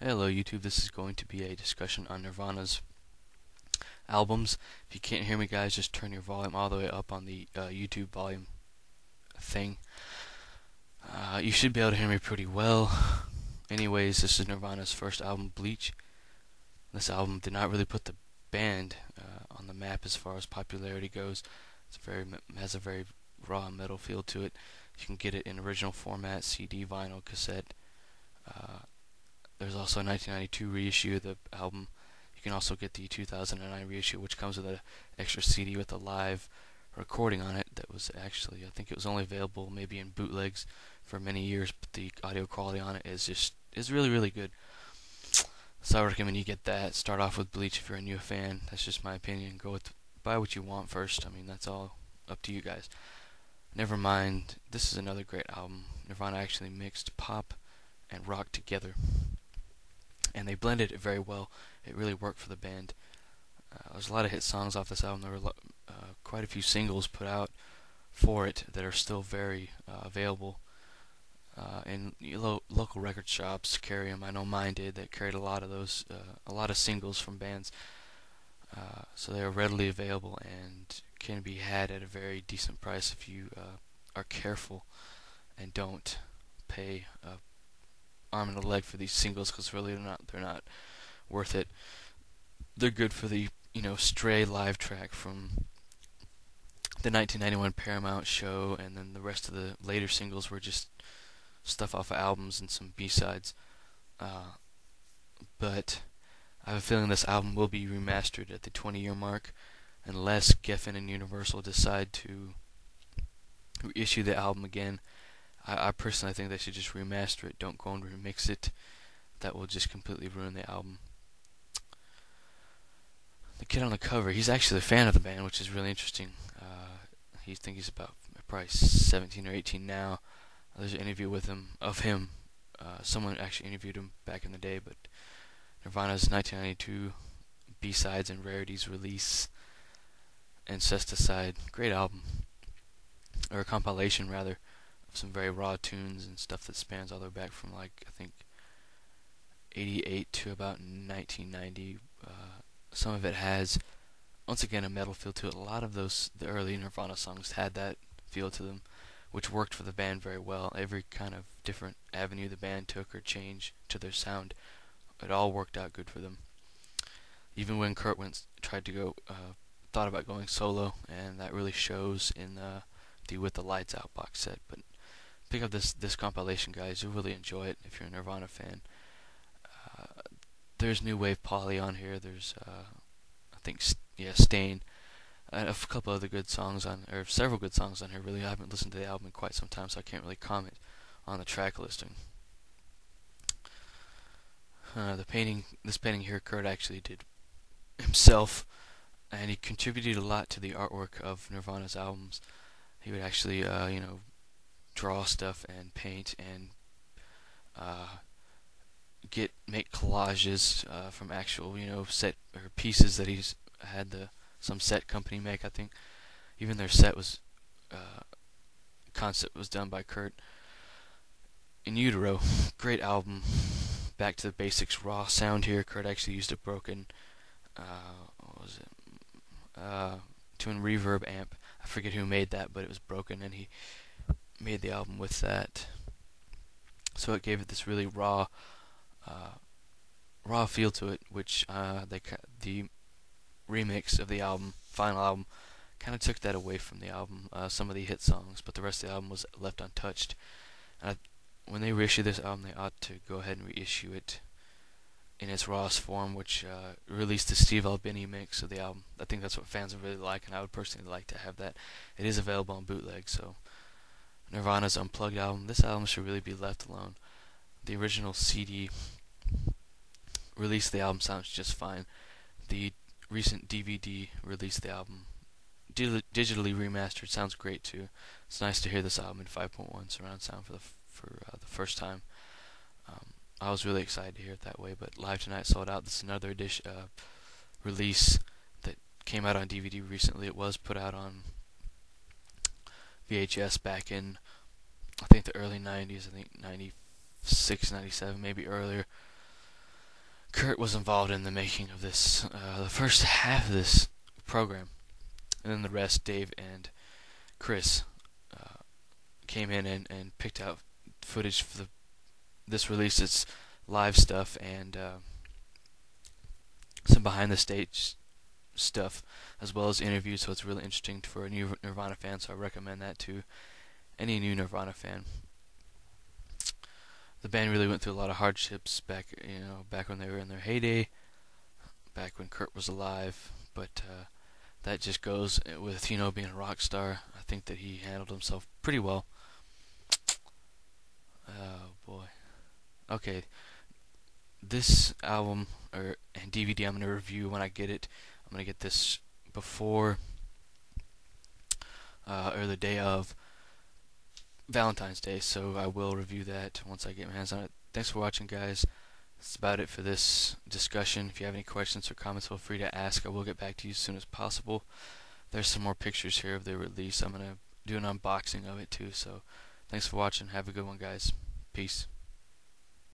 Hello YouTube, this is going to be a discussion on Nirvana's albums. If you can't hear me guys, just turn your volume all the way up on the YouTube volume thing. You should be able to hear me pretty well. Anyways, this is Nirvana's first album, Bleach. This album did not really put the band on the map as far as popularity goes. Has a very raw metal feel to it. You can get it in original format, CD, vinyl, cassette. There's also a 1992 reissue of the album. You can also get the 2009 reissue, which comes with an extra CD with a live recording on it that was actually, I think it was only available maybe in bootlegs for many years, but the audio quality on it is really, really good. So I recommend you get that. Start off with Bleach if you're a new fan. That's just my opinion. Buy what you want first. I mean, that's all up to you guys. Nevermind, this is another great album. Nirvana actually mixed pop and rock together, and they blended it very well. It really worked for the band. There's a lot of hit songs off this album. There were quite a few singles put out for it that are still very available. And local record shops carry them. I know mine did. That carried a lot of those, a lot of singles from bands. So they are readily available and can be had at a very decent price if you are careful and don't pay arm and a leg for these singles, because really they're not worth it. They're good for the Stray live track from the 1991 Paramount show, and then the rest of the later singles were just stuff off of albums and some B-sides. But I have a feeling this album will be remastered at the 20-year mark, unless Geffen and Universal decide to reissue the album again. I personally think they should just remaster it. Don't go and remix it. That will just completely ruin the album. The kid on the cover, he's actually a fan of the band, which is really interesting. I think he's about probably 17 or 18 now. There's an interview of him. Someone actually interviewed him back in the day, but Nirvana's 1992 B-sides and rarities release, Incesticide, great album, or a compilation rather, of some very raw tunes and stuff that spans all the way back from I think 88 to about 1990. Some of it has, once again, a metal feel to it. A lot of the early Nirvana songs had that feel to them, which worked for the band very well. Every kind of different avenue the band took or changed to their sound, it all worked out good for them. Even when Kurt thought about going solo, and that really shows in the With the Lights Out box set. But pick up this compilation, guys. You'll really enjoy it if you're a Nirvana fan. There's New Wave Poly on here. There's I think Stain. A couple other good songs or several good songs on here. Really, I haven't listened to the album in quite some time, so I can't really comment on the track listing. This painting here, Kurt actually did himself, and he contributed a lot to the artwork of Nirvana's albums. He would actually, draw stuff and paint and make collages from actual, set or pieces that he's had some set company make. I think even their set was concept was done by Kurt. In Utero, great album. Back to the basics, raw sound here. Kurt actually used a broken twin reverb amp. I forget who made that, but it was broken, and he made the album with that. So it gave it this really raw feel to it, which the remix of the final album, kind of took that away from the album. Some of the hit songs, but the rest of the album was left untouched. When they reissue this album, they ought to go ahead and reissue it in its rawest form, which released the Steve Albini mix of the album. I think that's what fans would really like, and I would personally like to have that. It is available on bootleg, so Nirvana's Unplugged album. This album should really be left alone. The original CD release of the album sounds just fine. The recent DVD release of the album, digitally remastered, sounds great too. It's nice to hear this album in 5.1 surround sound for the first time. I was really excited to hear it that way, but Live Tonight sold out. This is another release that came out on DVD recently. It was put out on VHS back in, I think, the early 90s. I think 96, 97, maybe earlier. Kurt was involved in the making of this, the first half of this program, and then the rest, Dave and Chris, came in and picked out footage for this release. It's live stuff and some behind the stage stuff, as well as interviews, so it's really interesting for a new Nirvana fan, so I recommend that to any new Nirvana fan. The band really went through a lot of hardships back when they were in their heyday, back when Kurt was alive, but that just goes with, being a rock star. I think that he handled himself pretty well. Oh boy. Okay, this album and DVD I'm going to review when I get it. I'm going to get this before or the day of Valentine's Day, so I will review that once I get my hands on it. Thanks for watching, guys. That's about it for this discussion. If you have any questions or comments, feel free to ask. I will get back to you as soon as possible. There's some more pictures here of the release. I'm going to do an unboxing of it too, so thanks for watching. Have a good one, guys. Peace.